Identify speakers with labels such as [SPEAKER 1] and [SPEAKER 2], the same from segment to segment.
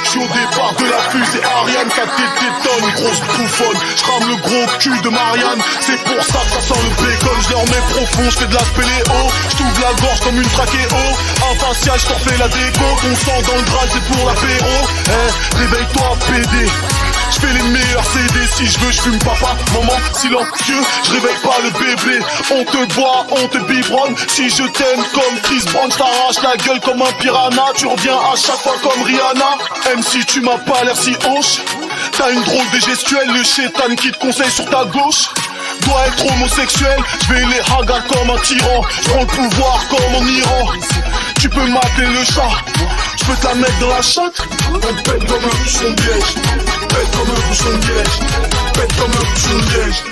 [SPEAKER 1] J'suis au départ de la fusée Ariane, ça détonne, grosse bouffonne. J'rame le gros cul de Marianne, c'est pour ça que ça sent le bacon. J'les remets profond, j'fais de la spéléo, j't'ouvre la gorge comme une trachéo. Un facial, j't'en fais la déco, ton sang dans le drap, c'est pour l'apéro. Réveille-toi PD, j'fais les meilleurs CD, si j'veux j'fume papa, maman, silencieux, j'réveille pas le bébé. On te boit, on te biberonne, si je t'aime comme Chris Brown, j't'arrache la gueule comme un piranha. Tu reviens à chaque fois comme Rihanna, même si tu m'as pas l'air si hoche. T'as une drôle de gestuelle, le chétan qui te conseille sur ta gauche doit être homosexuel, j'vais les haga comme un tyran. J'prends le pouvoir comme en Iran. Tu peux m'appeler le chat, j'peux te la mettre dans la chatte. On pète comme un bouchon de liège, pète comme un bouchon de liège, pète comme un bouchon de liège,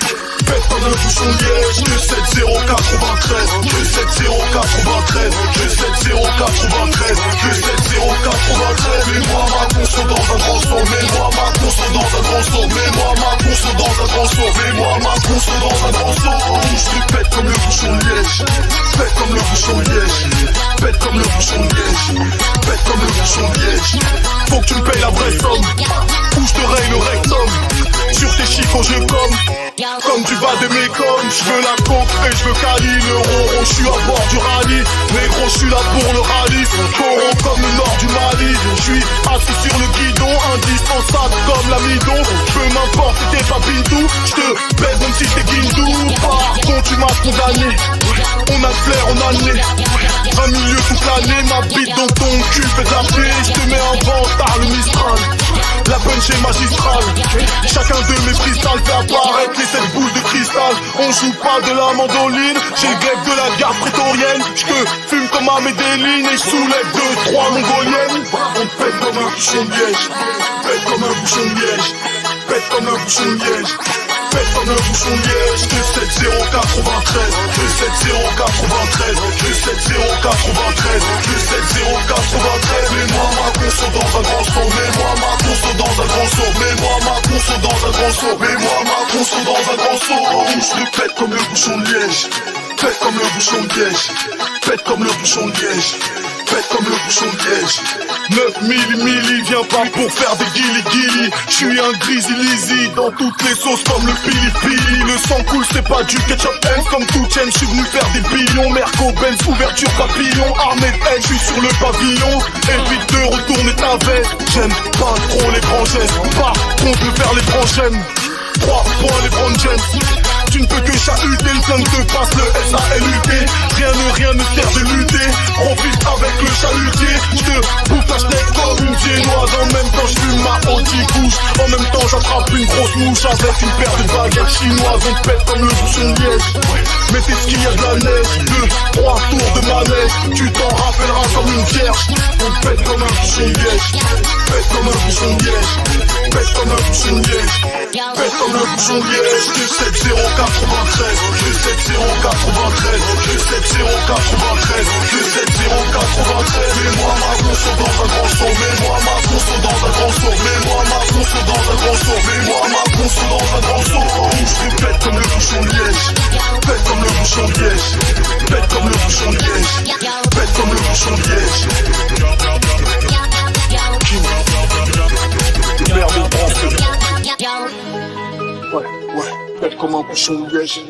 [SPEAKER 1] pète comme un bouchon de liège. 27093, 27093, 27093, 27093. Mets-moi ma conso dans un grand son, mets-moi ma conso dans un grand son, mets-moi ma conso dans un grand son, mets-moi ma conso dans un grand son. Je pète comme le bouchon de liège, pète comme le bouchon de liège, pète comme le bouchon de liège, pète comme le bouchon de liège. Faut que tu me payes la vraie somme, ou je te raye le rectum. Sur tes chiffres je comme du bas de mes coms. J'veux la coke et j'veux Cali, le roro, j'suis à bord du rallye. Négro, j'suis là pour le rallye, coron comme le nord du Mali. J'suis assis sur le guidon, indispensable comme l'amidon. Peu m'importe si t'es pas Bintou, j'te baise même si t'es Guindou. Par contre tu m'as condamné, on a le flair, on a le nez. Un milieu toute l'année, ma bite dans ton cul fait de la paix. J'te mets un ventard, le Mistral, la punch est magistrale. Chacun de mes freestyles fait apparaître les 7 boules de cristal. On joue pas de la mandoline, j'ai le greffe de la garde prétorienne. J'te fume comme à Medellin et j'soulève 2-3 mongoliennes. On pète comme un bouchon de liège, pète comme un bouchon de liège, pète comme un bouchon de liège, pète comme un bouchon de liège. 27093, 27093, 27093, 27093. Mets-moi ma conso dans un grand son, mets-moi ma conso dans un grand son, mets-moi ma conso dans un grand son, mets-moi ma conso dans un grand son. Je le pète comme le bouchon de liège, pète comme le bouchon de liège, pète comme le bouchon de liège, pète comme le bouchon de liège. 9 milli, viens pas pour faire des guili. J'suis un grizzly lizzy dans toutes les sauces comme le pili. Le sang coule, c'est pas du ketchup Heinz comme tout chaîne. J'suis venu faire des billions, Merco Benz, ouverture papillon. Armée de haine, j'suis sur le pavillon. Évite de retourner ta veste. J'aime pas trop les grands gestes, par contre me faire les franchèmes. 3 points les Brown James. Tu ne peux que chahuter, le flingue te passe le SALUT. Rien ne sert de lutter. Profite avec le chalutier. J'te bouffe la schneck comme une viennoise. En même temps j'fume ma anti-couche. En même temps j'attrape une grosse mouche avec une paire de baguettes chinoises. On pète comme le bouchon de liège. Mais c'est ce qu'il y a de la neige. 2-3 tours de manège. Tu t'en rappelleras comme une vierge. On pète comme un bouchon de liège, pète comme un bouchon de liège, pète comme un bouchon de liège, pète comme un bouchon de liège. 27093, 27093, 27093, 27093. Mets-moi ma conso dans un grand son, mets-moi ma conso dans un grand son, mets-moi ma conso dans un grand son, mets-moi ma conso dans un grand son. Je pète comme le bouchon de liège, pète comme le bouchon de liège, pète comme le bouchon de liège, pète comme le bouchon de liège. Merde de branche. Ouais, pète comme un bouchon de liège.